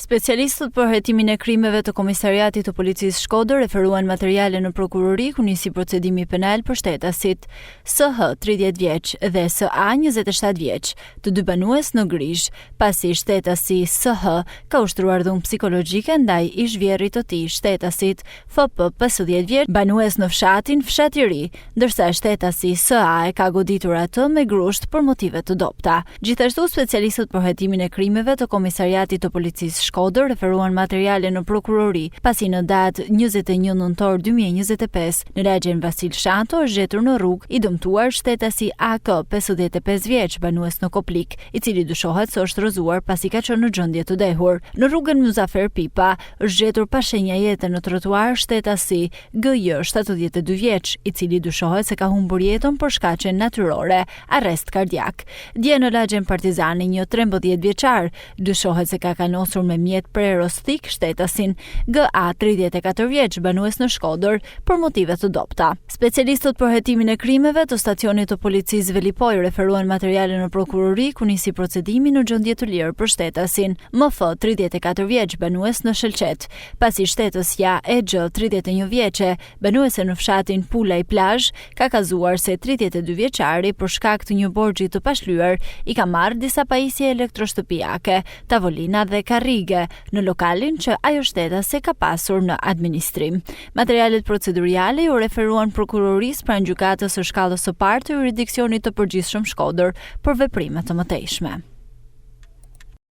Specialistët për hetimin e krimeve të Komisariatit të Policisë Shkodër referuan materiale në prokurori ku nisi procedimi penal për shtetasit SH 30 vjeç dhe SA 27 vjeç, të dy banues në Grish, pasi shtetasi SH ka ushtruar dhunë psikologjike ndaj ish-vjerrit të tij, shtetasit FP 50 vjeç, banues në fshatin Fshat i Ri, ndërsa shtetasi SA e ka goditur atë me grusht për motive të dobta. Gjithashtu, specialistët për hetimin e krimeve të Komisariatit të Policisë Shkodër referuan materiale në prokurori, pasi në datë 21 nëntor 2025 në lagjen Vasil Shanto është gjetur në rrugë i dëmtuar shtetasi AK 55 vjeç, banues në Koplik, i cili dyshohet se është rrëzuar pasi ka qenë në gjendje të dehur. Në rrugën Muzafer Pipa është gjetur pa shenja jete në trotuar shtetasi GJ 72 vjeç, i cili dyshohet se ka humbur jetën për shkaqe natyrore, arrest kardiak. Dje në lagjen Partizani një 13 vjeçar dyshohet se ka kanosur me mjet prerostik shtetasin GA 34 vjeç, banues në Shkodër për motive të dobta. Specialistët për hetimin e krimeve të stacionit të policisë Velipoj referuan materiale në prokurori ku nisi procedimi në gjendje të lirë për shtetasin MF 34 vjeç, banues në Shelqet, pasi shtetësja EG 31 vjeçe, banuese në fshatin Pulaj Plazh, ka kazuar se 32 vjeçari për shkak të një borxhi të pashlyer i ka marrë disa pajisje elektroshtëpiake, tavolina dhe karrige në lokalin që ajo shtetase ka pasur në administrim. Materialet proceduriale u referuan prokurorisë pranë gjykatës së shkallës së parë të jurisdiksionit të përgjithshëm Shkodër për veprime të mëtejshme.